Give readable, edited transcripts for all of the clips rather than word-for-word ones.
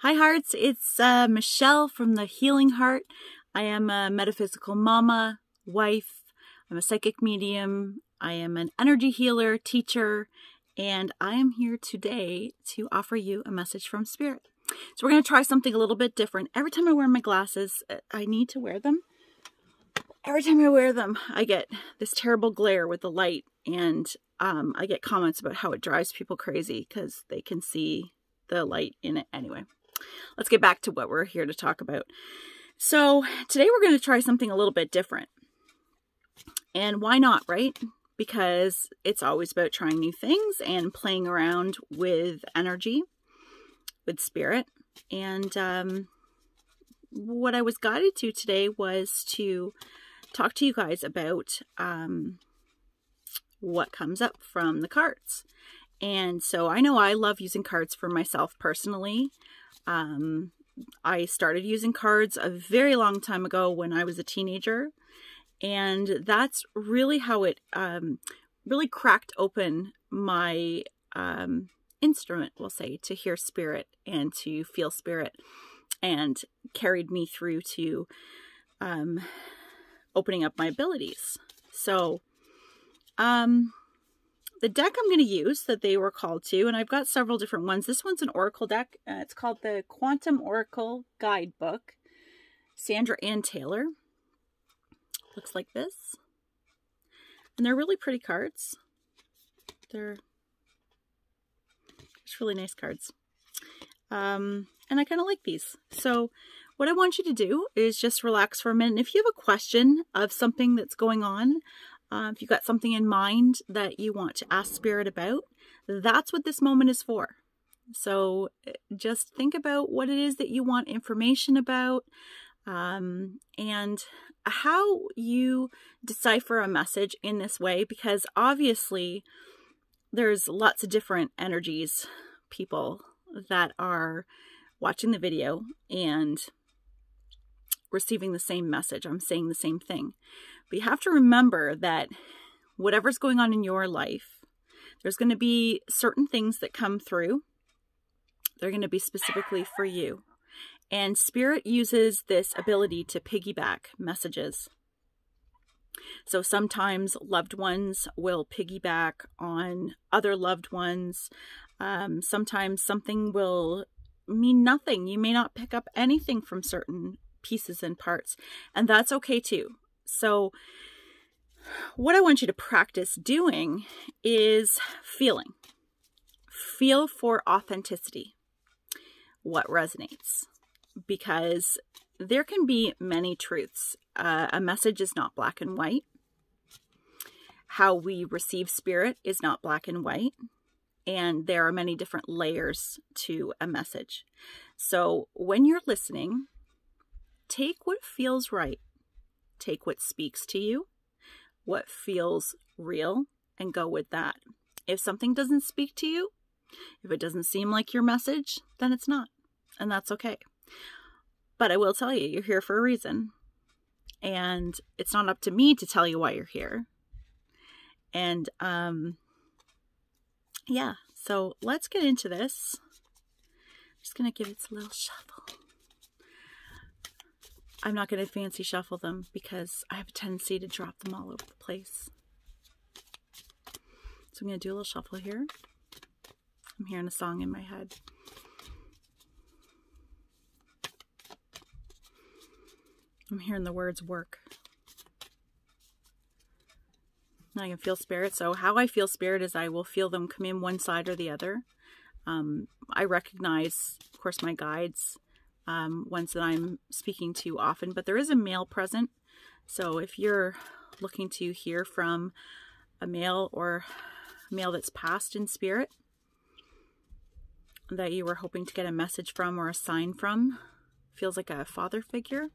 Hi Hearts, it's Michelle from the Healing Heart. I am a metaphysical mama, wife, I'm a psychic medium, I am an energy healer, teacher, and I am here today to offer you a message from Spirit. So we're going to try something a little bit different. Every time I wear my glasses, I need to wear them. Every time I wear them, I get this terrible glare with the light, and I get comments about how it drives people crazy because they can see the light in it. Anyway, let's get back to what we're here to talk about. So today we're going to try something a little bit different. And why not, right? Because it's always about trying new things and playing around with energy, with spirit. And what I was guided to today was to talk to you guys about what comes up from the cards. And so I know I love using cards for myself personally. I started using cards a very long time ago when I was a teenager. And that's really how it really cracked open my instrument, we'll say, to hear spirit and to feel spirit, and carried me through to opening up my abilities. So the deck I'm going to use that they were called to, and I've got several different ones. This one's an oracle deck. It's called the Quantum Oracle Guidebook. Sandra Ann Taylor. Looks like this. And they're really pretty cards. They're just really nice cards. And I kind of like these. So what I want you to do is just relax for a minute. If you have a question of something that's going on, if you've got something in mind that you want to ask Spirit about, that's what this moment is for. So just think about what it is that you want information about, and how you decipher a message in this way, because obviously there's lots of different energies, people that are watching the video and receiving the same message. I'm saying the same thing. But you have to remember that whatever's going on in your life, there's going to be certain things that come through. They're going to be specifically for you. And Spirit uses this ability to piggyback messages. So sometimes loved ones will piggyback on other loved ones. Sometimes something will mean nothing. You may not pick up anything from certain pieces and parts, and that's okay too. So what I want you to practice doing is feeling. Feel for authenticity. What resonates? Because there can be many truths. A message is not black and white. How we receive spirit is not black and white. And there are many different layers to a message. So when you're listening, take what feels right. Take what speaks to you, what feels real, and go with that. If something doesn't speak to you, if it doesn't seem like your message, then it's not. And that's okay. But I will tell you, you're here for a reason. And it's not up to me to tell you why you're here. And yeah, so let's get into this. I'm just going to give it a little shuffle. I'm not going to fancy shuffle them because I have a tendency to drop them all over the place. So I'm going to do a little shuffle here. I'm hearing a song in my head. I'm hearing the words work. I can feel spirit. So how I feel spirit is I will feel them come in one side or the other. I recognize, of course, my guides, ones that I'm speaking to often, but there is a male present. So if you're looking to hear from a male or a male that's passed in spirit, that you were hoping to get a message from or a sign from, feels like a father figure.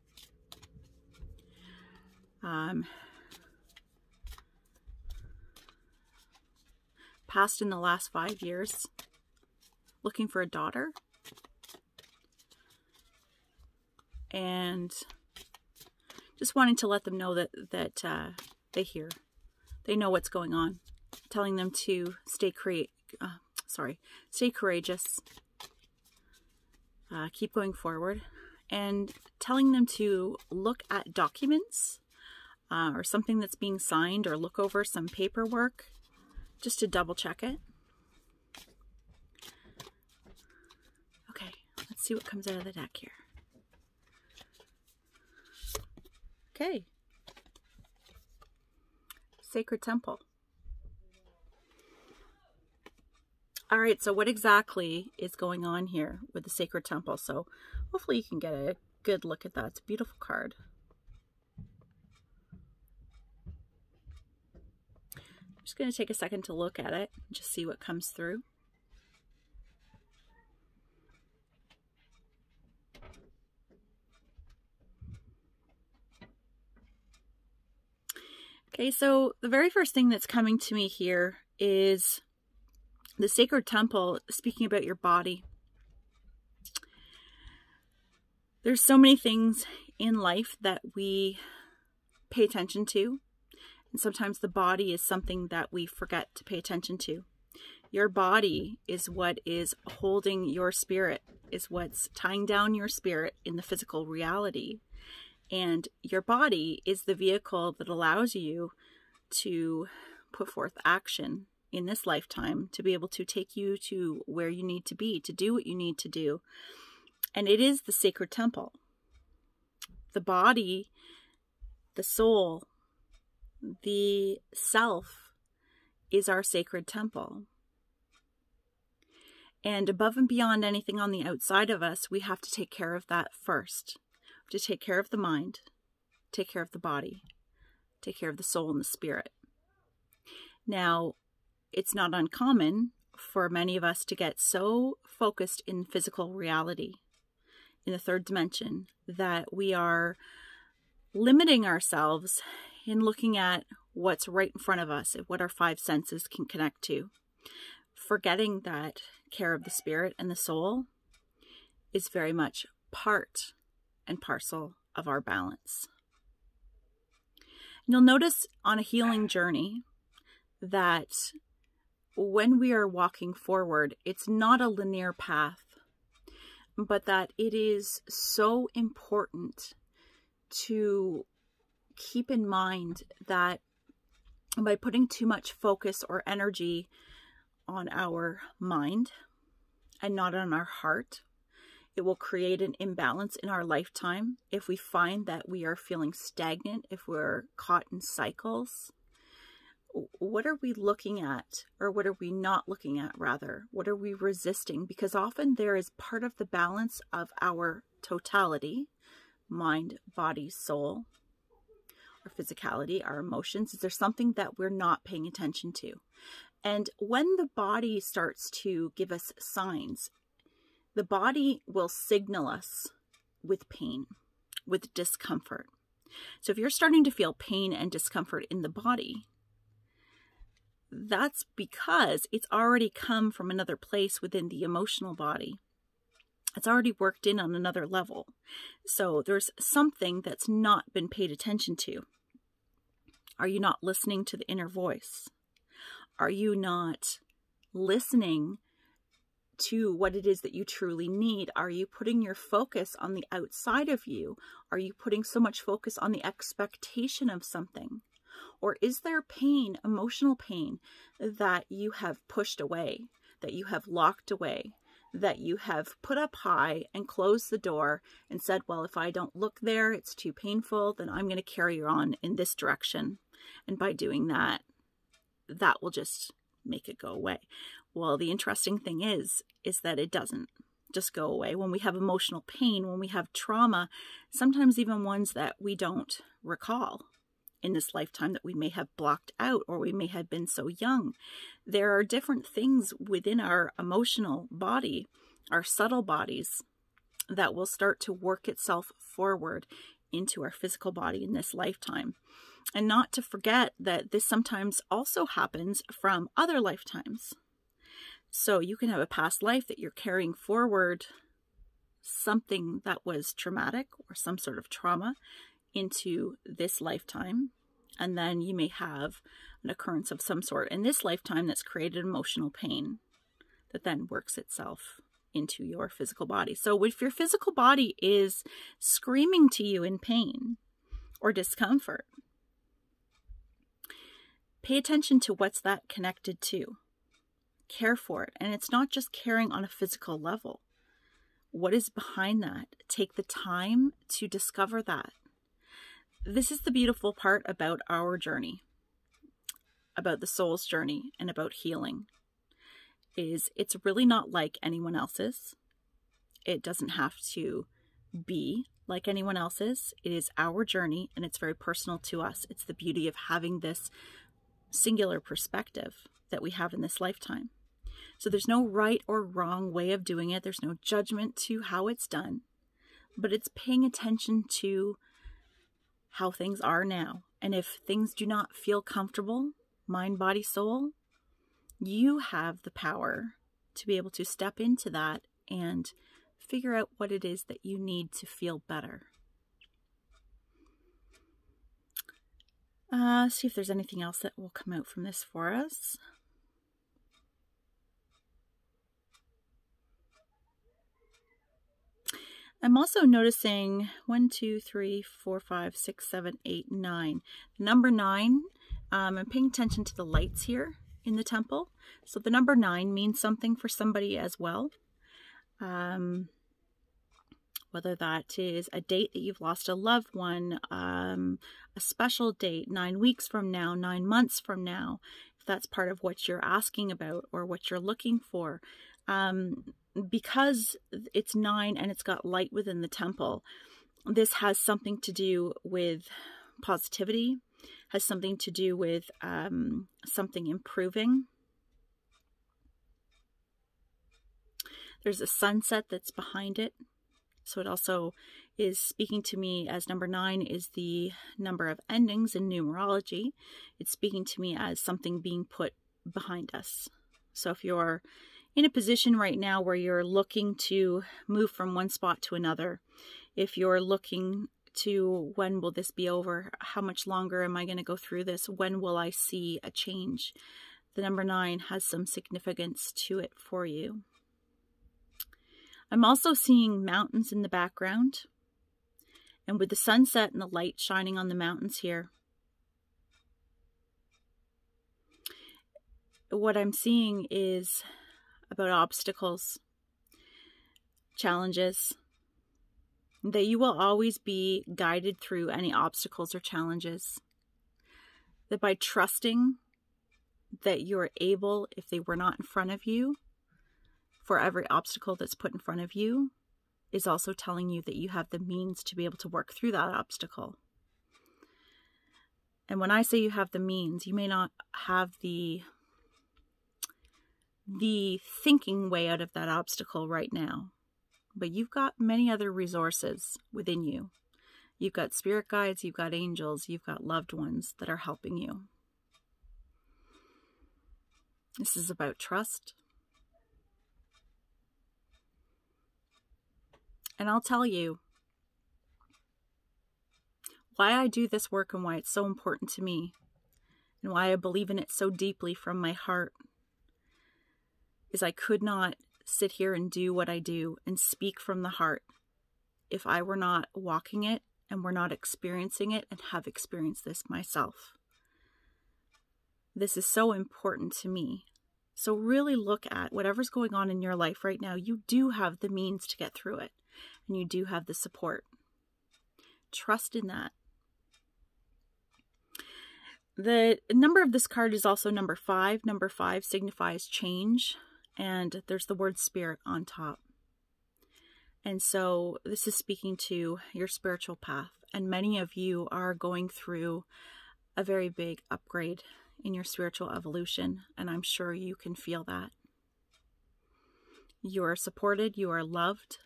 Passed in the last 5 years, looking for a daughter, and just wanting to let them know that they hear, they know what's going on, telling them to stay courageous, keep going forward, and telling them to look at documents or something that's being signed, or look over some paperwork just to double check it. Okay, let's see what comes out of the deck here. Okay. Sacred Temple. All right, so what exactly is going on here with the Sacred Temple? So hopefully you can get a good look at that. It's a beautiful card. I'm just going to take a second to look at it and just see what comes through. Okay, so the very first thing that's coming to me here is the Sacred Temple, speaking about your body. There's so many things in life that we pay attention to, and sometimes the body is something that we forget to pay attention to. Your body is what is holding your spirit, is what's tying down your spirit in the physical reality. And your body is the vehicle that allows you to put forth action in this lifetime, to be able to take you to where you need to be, to do what you need to do. And it is the Sacred Temple. The body, the soul, the self is our sacred temple. And above and beyond anything on the outside of us, we have to take care of that first. We have to take care of the mind, take care of the body, take care of the soul and the spirit. Now, it's not uncommon for many of us to get so focused in physical reality, in the third dimension, that we are limiting ourselves in looking at what's right in front of us, and what our five senses can connect to, forgetting that care of the spirit and the soul is very much part and parcel of our balance. And you'll notice on a healing journey that when we are walking forward, it's not a linear path, but that it is so important to keep in mind that by putting too much focus or energy on our mind and not on our heart, it will create an imbalance in our lifetime. If we find that we are feeling stagnant, if we're caught in cycles, what are we looking at, or what are we not looking at, rather? What are we resisting? Because often there is part of the balance of our totality, mind, body, soul, our physicality, our emotions. Is there something that we're not paying attention to? And when the body starts to give us signs, the body will signal us with pain, with discomfort. So if you're starting to feel pain and discomfort in the body, that's because it's already come from another place within the emotional body. It's already worked in on another level. So there's something that's not been paid attention to. Are you not listening to the inner voice? Are you not listening to what it is that you truly need? Are you putting your focus on the outside of you? Are you putting so much focus on the expectation of something? Or is there pain, emotional pain, that you have pushed away, that you have locked away, that you have put up high and closed the door and said, well, if I don't look there, it's too painful, then I'm going to carry on in this direction. And by doing that, that will just make it go away. Well, the interesting thing is that it doesn't just go away. When we have emotional pain, when we have trauma, sometimes even ones that we don't recall in this lifetime, that we may have blocked out, or we may have been so young. There are different things within our emotional body, our subtle bodies, that will start to work itself forward into our physical body in this lifetime. And not to forget that this sometimes also happens from other lifetimes. So you can have a past life that you're carrying forward something that was traumatic or some sort of trauma into this lifetime, and then you may have an occurrence of some sort in this lifetime that's created emotional pain that then works itself into your physical body. So if your physical body is screaming to you in pain or discomfort, pay attention to what's that connected to. Care for it. And it's not just caring on a physical level. What is behind that? Take the time to discover that. This is the beautiful part about our journey, about the soul's journey, and about healing, is it's really not like anyone else's. It doesn't have to be like anyone else's. It is our journey, and it's very personal to us. It's the beauty of having this singular perspective that we have in this lifetime. So there's no right or wrong way of doing it. There's no judgment to how it's done, but it's paying attention to how things are now. And if things do not feel comfortable, mind, body, soul, you have the power to be able to step into that and figure out what it is that you need to feel better. See if there's anything else that will come out from this for us. I'm also noticing 1, 2, 3, 4, 5, 6, 7, 8, 9. Number 9, I'm paying attention to the lights here in the temple. So the number 9 means something for somebody as well. Whether that is a date that you've lost a loved one, a special date, 9 weeks from now, 9 months from now, if that's part of what you're asking about or what you're looking for. Because it's 9 and it's got light within the temple, this has something to do with positivity, has something to do with something improving. There's a sunset that's behind it. So it also is speaking to me as number 9 is the number of endings in numerology. It's speaking to me as something being put behind us. So if you're in a position right now where you're looking to move from one spot to another, if you're looking to when will this be over, how much longer am I going to go through this, when will I see a change, the number 9 has some significance to it for you. I'm also seeing mountains in the background, and with the sunset and the light shining on the mountains here, what I'm seeing is about obstacles, challenges, that you will always be guided through any obstacles or challenges. That by trusting that you're able, if they were not in front of you, for every obstacle that's put in front of you, is also telling you that you have the means to be able to work through that obstacle. And when I say you have the means, you may not have the thinking way out of that obstacle right now, but you've got many other resources within you. You've got spirit guides, you've got angels, you've got loved ones that are helping you. This is about trust. And I'll tell you why I do this work and why it's so important to me and why I believe in it so deeply from my heart. Is I could not sit here and do what I do and speak from the heart if I were not walking it and were not experiencing it and have experienced this myself. This is so important to me. So really look at whatever's going on in your life right now. You do have the means to get through it, and you do have the support. Trust in that. The number of this card is also number 5. Number 5 signifies change. And there's the word spirit on top. And so this is speaking to your spiritual path. And many of you are going through a very big upgrade in your spiritual evolution. And I'm sure you can feel that. You are supported. You are loved.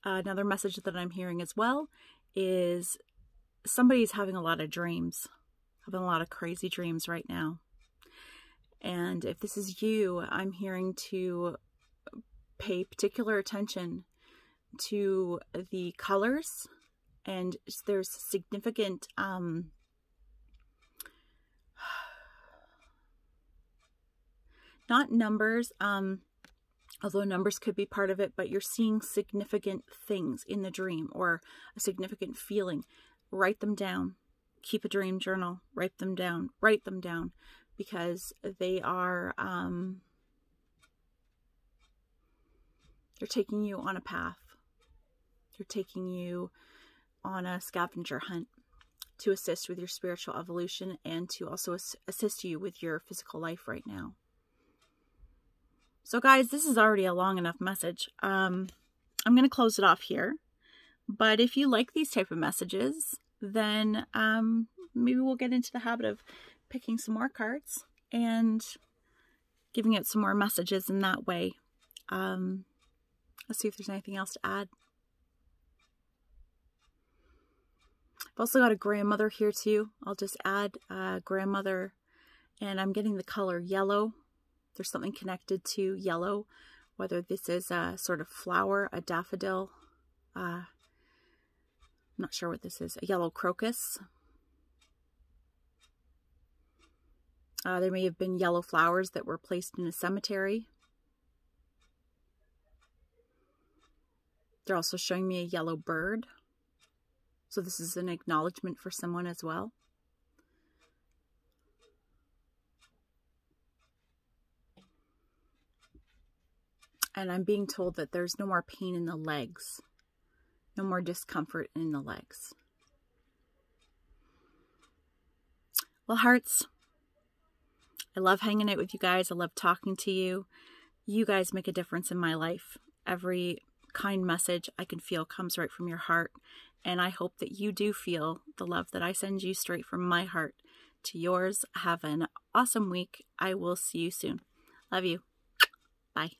Another message that I'm hearing as well is somebody's having a lot of dreams. Having a lot of crazy dreams right now. And if this is you, I'm hearing to pay particular attention to the colors, and there's significant not numbers, although numbers could be part of it, but you're seeing significant things in the dream or a significant feeling. Write them down. Keep a dream journal. Write them down. Write them down, because they are, they're taking you on a path. They're taking you on a scavenger hunt to assist with your spiritual evolution and to also assist you with your physical life right now. So guys, this is already a long enough message. I'm going to close it off here. But if you like these type of messages, then maybe we'll get into the habit of picking some more cards and giving out some more messages in that way. Let's see if there's anything else to add. I've also got a grandmother here too. I'll just add grandmother, and I'm getting the color yellow. There's something connected to yellow, whether this is a sort of flower, a daffodil. I'm not sure what this is. A yellow crocus. There may have been yellow flowers that were placed in a cemetery. They're also showing me a yellow bird. So this is an acknowledgement for someone as well. And I'm being told that there's no more pain in the legs. No more discomfort in the legs. Well, hearts, I love hanging out with you guys. I love talking to you. You guys make a difference in my life. Every kind message I can feel comes right from your heart. And I hope that you do feel the love that I send you straight from my heart to yours. Have an awesome week. I will see you soon. Love you. Bye.